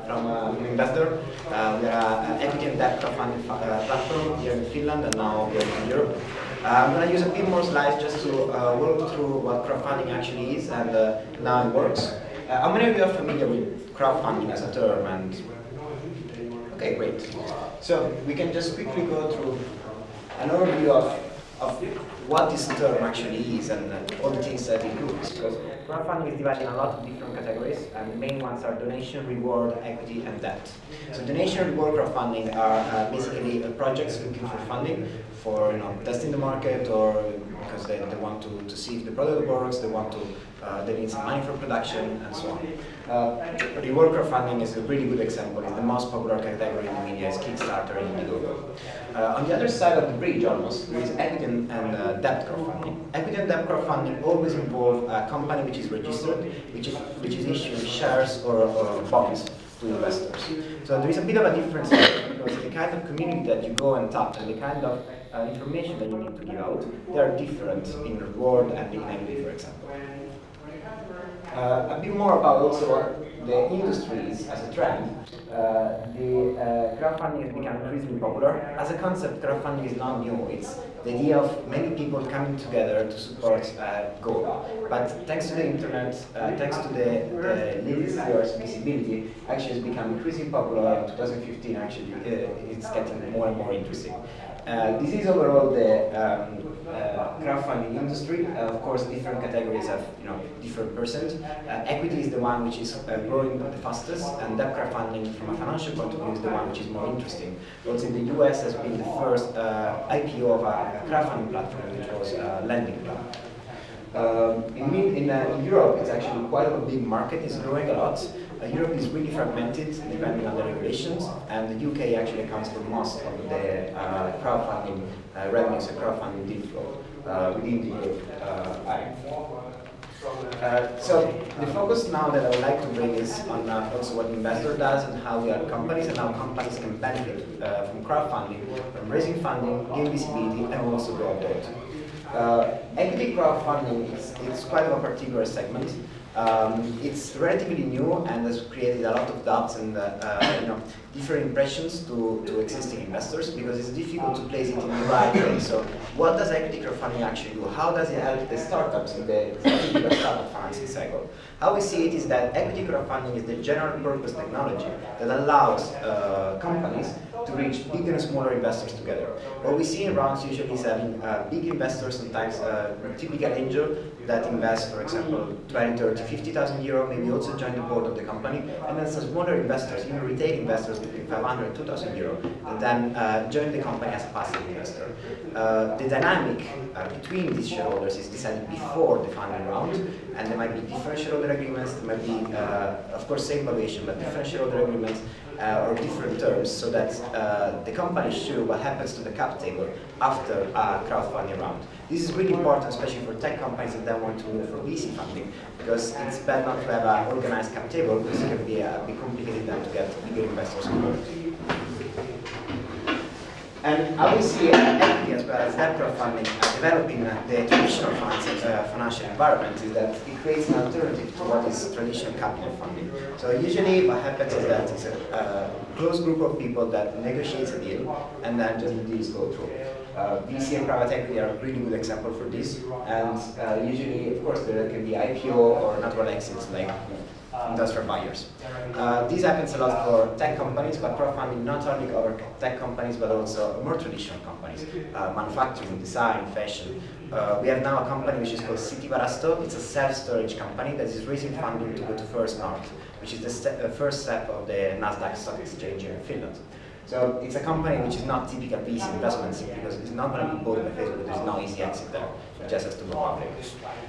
from an investor. We are an equity and debt crowdfunding platform here in Finland and now here in Europe. I'm going to use a few more slides just to walk through what crowdfunding actually is and how it works. How many of you are familiar with crowdfunding as a term? And okay, great. So we can just quickly go through an overview of what this term actually is and all the things that it includes. Because crowdfunding is divided in a lot of different categories, and the main ones are donation, reward, equity, and debt. So donation, reward, crowdfunding are basically projects looking for funding for testing the market, or because they want to see if the product works, they need some money for production, and so on. Reward crowdfunding is a really good example. It's the most popular category in the media, is Kickstarter and Medigoo. On the other side of the bridge, almost, there is equity and debt crowdfunding. Equity and debt crowdfunding always involve a company which is registered, which is issuing shares or bonds to investors. So there is a bit of a difference here, because the kind of community that you go and tap and the kind of information that you need to give out, they are different in reward and in equity, for example. A bit more about also the industries as a trend. Crowdfunding has become increasingly popular. As a concept, crowdfunding is not new. It's the idea of many people coming together to support a goal. But thanks to the internet, thanks to the latest year's visibility, actually has become increasingly popular. In 2015, actually, it's getting more and more interesting. This is overall the crowdfunding industry. Of course, different categories have different percent. Equity is the one which is growing the fastest, and debt crowdfunding, from a financial point of view, is the one which is more interesting. Also, in the US has been the first IPO of a crowdfunding platform, which was a lending platform. In Europe, it's actually quite a big market. It's growing a lot. Europe is really fragmented, depending on the regulations, and the UK actually accounts for most of the crowdfunding revenues and crowdfunding deal flow within the Europe area. So the focus now that I would like to bring is on also what investor does and how we are companies and how companies can benefit from crowdfunding, from raising funding, gain visibility, and also go abroad. Equity crowdfunding is quite of a particular segment. It's relatively new and has created a lot of doubts and different impressions to existing investors, because it's difficult to place it in the right way. So what does equity crowdfunding actually do? How does it help the startups in the startup financing cycle? How we see it is that equity crowdfunding is the general purpose technology that allows companies to reach bigger and smaller investors together. What we see in rounds usually is having big investors, sometimes typical angel that invest, for example, 20, 30, 50,000 euro, maybe also join the board of the company, and then some smaller investors, even retail investors between 500 and 2,000 euro, and then join the company as a passive investor. The dynamic between these shareholders is decided before the funding round, and there might be different shareholder agreements, there might be, of course, same valuation, but different shareholder agreements or different terms, so that the company is sure what happens to the cap table after a crowdfunding round. This is really important, especially for tech companies that then want to move for VC funding, because it's bad not to have an organized cap table, because it can be a bit complicated then to get bigger investors on board. And how we see equity as well as debt crowdfunding developing the traditional financial environment is that it creates an alternative to what is traditional capital funding. So usually what happens is that it's a close group of people that negotiates a deal, and then just the deals go through. VC and private equity are a really good example for this, and usually, of course, there can be IPO or natural exits like industrial buyers. This happens a lot for tech companies, but crowdfunding not only covers tech companies but also more traditional companies, manufacturing, design, fashion. We have now a company which is called City Varasto. It's a self-storage company that is raising funding to go to First North, which is the first step of the Nasdaq stock exchange here in Finland. So it's a company which is not typical VC investments, because it's not going to be bought by Facebook. There's no easy exit there. It just has to go public.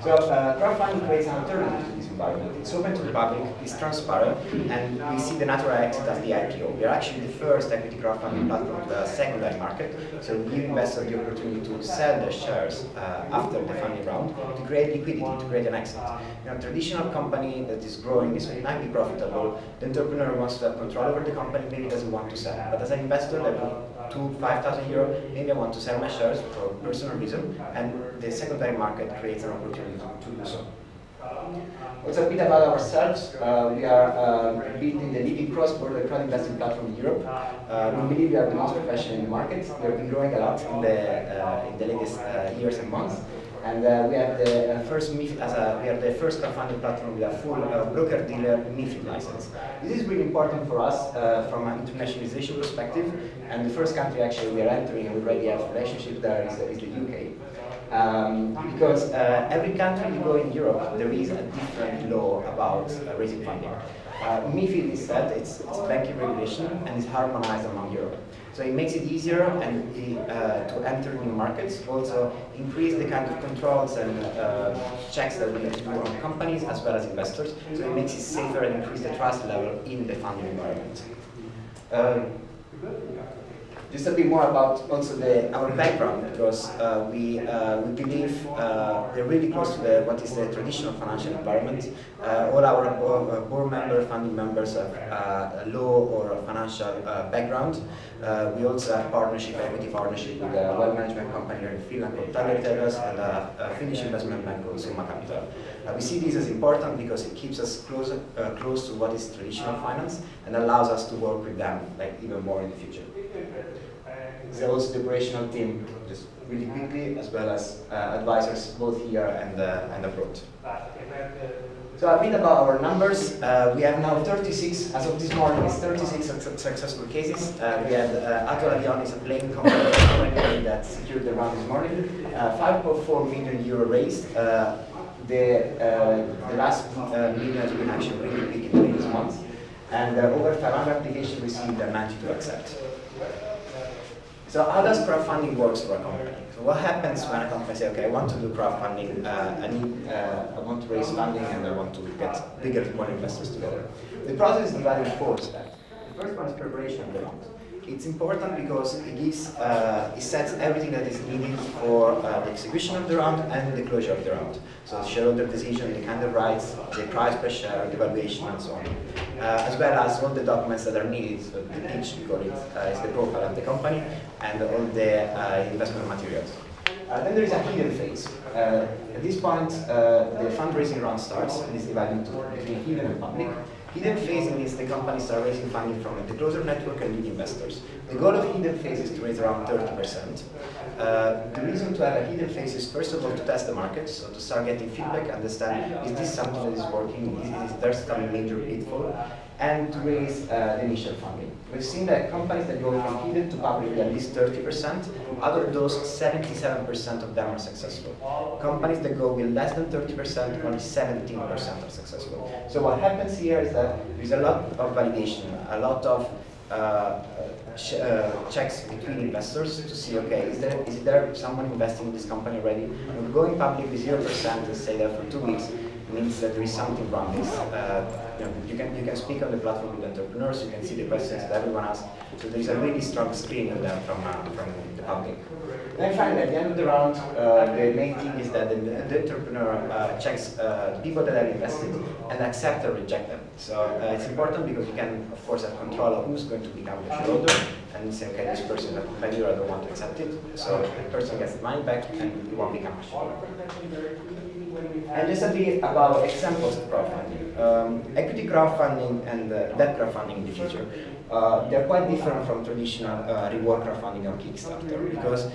So crowdfunding creates an alternative to this environment. It's open to the public, it's transparent, and we see the natural exit as the IPO. We are actually the first equity crowdfunding platform to a secondary market, so we give investors the opportunity to sell their shares after the funding round to create liquidity, to create an exit. A traditional company that is growing, this might be profitable, the entrepreneur wants to have control over the company, maybe doesn't want to sell. But as an investor, I put 5,000 euro, maybe I want to sell my shares for personal reason, and the secondary market creates an opportunity to do so. Also a bit about ourselves. We are building the leading cross-border crowd investing platform in Europe. We believe we are the most professional in the market. We have been growing a lot in the latest years and months. And we have the first crowdfunding platform with a full broker-dealer MiFID license. This is really important for us from an internationalization perspective. And the first country actually we are entering and we already have a relationship there is the UK. Because every country you go in Europe, there is a different law about raising funding. MiFID is that it's banking regulation and it's harmonized among Europe. So it makes it easier and to enter new markets, also increase the kind of controls and checks that we need to do on companies as well as investors. So it makes it safer and increase the trust level in the funding environment. Just a bit more about also our background, because we believe they're really close to what is the traditional financial environment. All our board members, founding members have a law or a financial background. We also have equity partnership with a wealth management company here in Finland called Taleritellas and a Finnish investment bank called Summa Capital. We see this as important because it keeps us close to what is traditional finance and allows us to work with them even more in the future. There's also the operational team, just really quickly, as well as advisors both here and abroad. So a bit about our numbers. We have now 36, as of this morning, it's 36 successful cases. We had Atul Avion is a plane company that secured the round this morning. 5.4 million euro raised. The last million has been actually really big in the latest months. And over 500 applications received and 92 accept. So how does crowdfunding work for a company? So what happens when a company says, okay, I want to do crowdfunding, I want to raise funding and I want to get bigger, more investors together. The process is divided in 4 steps. The first one is preparation of the round. It's important because it sets everything that is needed for the execution of the round and the closure of the round. So the shareholder decision, the kind of rights, the price per share, the valuation, and so on. As well as all the documents that are needed, so the pitch, we call it, is the profile of the company, and all the investment materials. Then there is a hidden phase. At this point, the fundraising round starts, and is divided between hidden and public. Hidden phase means the companies are raising funding from the closer network and lead investors. The goal of hidden phase is to raise around 30%. The reason to have a hidden phase is first of all to test the market, so to start getting feedback, understand is this something that is working, is there some major pitfall, and to raise the initial funding. We've seen that companies that go from hidden to public at least 30%, out of those 77% of them are successful. Companies that go with less than 30%, only 17% are successful. So what happens here is that there's a lot of validation, a lot of checks between investors to see, okay, is there someone investing in this company already? And going public with 0% and stay there for 2 weeks means that there is something wrong. You can speak on the platform with entrepreneurs, you can see the questions that everyone asks. So there is a really strong screening of them from the public. Then finally, at the end of the round, the main thing is that the entrepreneur checks people that have invested and accept or reject them. So it's important because you can, of course, have control of who's going to become the shareholder and say, okay, this person is a competitor, I don't want to accept it. So the person gets the money back and you won't become a shareholder. And just a bit about examples of crowdfunding. Equity crowdfunding and debt crowdfunding in the future. They're quite different from traditional reward crowdfunding or Kickstarter because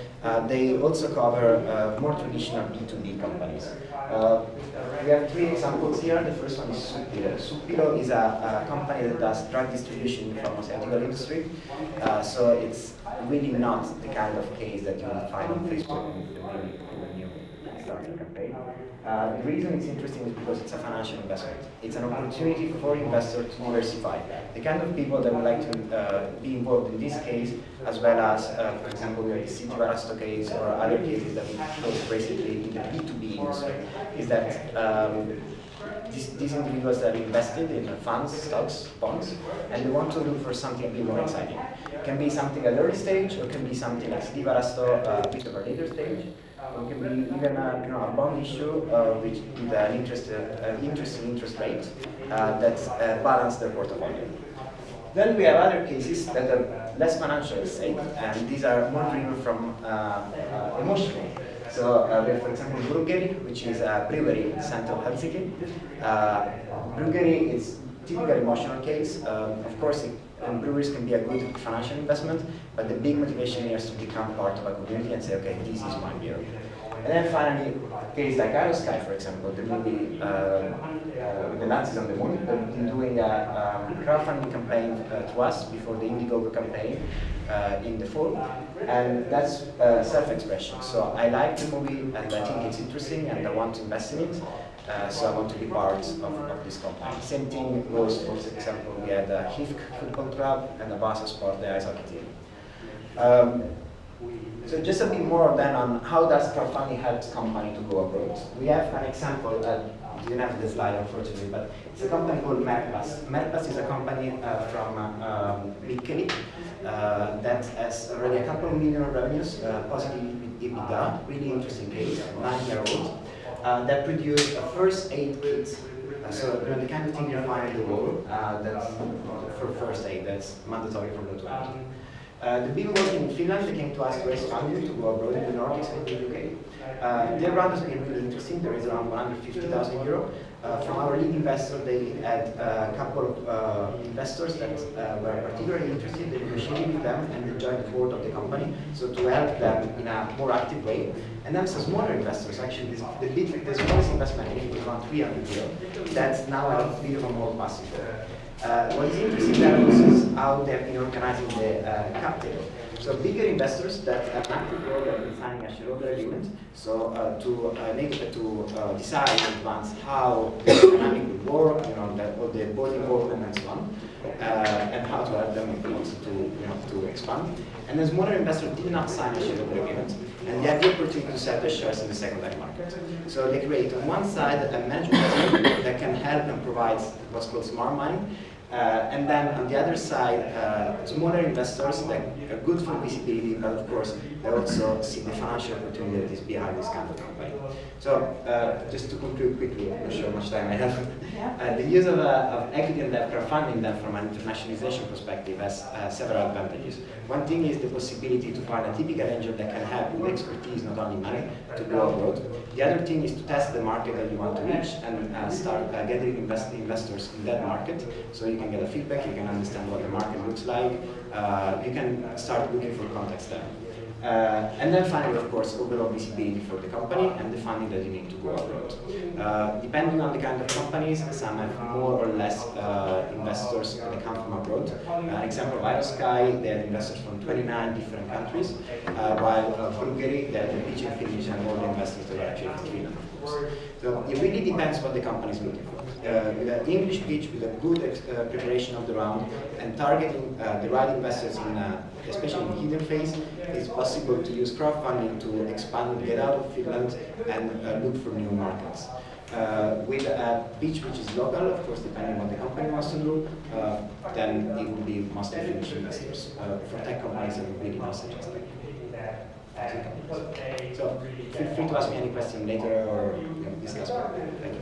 they also cover more traditional B2B companies. We have 3 examples here. The first one is Suppilo. Suppilo is a company that does drug distribution in the pharmaceutical industry. So it's really not the kind of case that you will find on Facebook when you start a campaign. The reason it's interesting is because it's a financial investment. It's an opportunity for investors to diversify. The kind of people that would like to be involved in this case, as well as, for example, we have the City Varasto case or other cases that we closed basically in the B2B industry, is that these individuals that are invested in funds, stocks, bonds, and they want to look for something a bit more exciting. It can be something at early stage, or it can be something like City Varasto a bit of a later stage. It can be even a bond issue with an interesting interest rate that balance their portfolio. Then we have other cases that are less financial at stake, and these are more driven from emotional. So we have, for example, Bruggery, which is a brewery in central Helsinki. Bruggery is typical emotional case. Of course, breweries can be a good financial investment, but the big motivation here is to become part of a community and say, okay, this is my beer. And then finally, cases like Arctic15, for example, the movie with the Nazis on the moon, they've been doing a crowdfunding campaign to us before the Indiegogo campaign in the fall, and that's self-expression. So I like the movie and I think it's interesting and I want to invest in it, so I want to be part of this company. Same thing goes, for example, we had a HIFK football club and a Vasa Sport, the ice hockey team. So just a bit more then on how does crowdfunding help company to go abroad. We have an example, you didn't have the slide unfortunately, but it's a company called Merpas. Merpas is a company from Mikkeli that has already a couple of million revenues, positive EBITDA, really interesting case, 9-year-old, that produced a first aid kit. So the kind of thing you find in the wall, that's for first aid, that's mandatory for the 20. They've been working in Finland. They came to us to raise funding to go abroad in the Nordics and the UK. Their round has been really interesting. There is around 150,000 euro. From our lead investor, they had a couple of investors that were particularly interested. They negotiated with them and they joined the board of the company, so to help them in a more active way. And then some smaller investors, actually, the smallest investment was around 300 euro. That's now a bit of a more passive role. What is interesting there also is how they've been organizing the cap table. So bigger investors that have an active role have been signing a shareholder agreement, so to decide in advance how the dynamic will work, all the board involvement and so on, and how to help them also to expand. And then smaller investors did not sign a shareholder agreement, and they have the opportunity to sell their shares in the secondary market. So they create on one side a management team that can help and provide what's called smart money. And then on the other side, smaller investors that are good for visibility, but of course they also see the financial opportunity that is behind this kind of company. So just to conclude quickly, I'm not sure how much time I have. The use of equity and debt crowdfunding then from an internationalization perspective has several advantages. One thing is the possibility to find a typical angel that can help with expertise, not only money, to go abroad. The other thing is to test the market that you want to reach and start gathering investors in that market, so you can get a feedback, you can understand what the market looks like, you can start looking for contacts there. And then finally, of course, overall visibility for the company and the funding that you need to go abroad. Depending on the kind of companies, some have more or less investors that come from abroad. An example of Arctic15, they had investors from 29 different countries, while Bruggery, they had the pitch in Finnish and all the investors that were actually from Finland, of course. So it really depends what the company is looking for. With an English pitch, with a good preparation of the round, and targeting the right investors in especially in the hidden phase, it's possible to use crowdfunding to expand, get out of Finland, and look for new markets. With a pitch which is local, of course, depending on what the company wants to do, then it would be mostly Finnish investors. For tech companies, I would really not suggest that. So feel free to ask me any question later or discuss more. Thank you.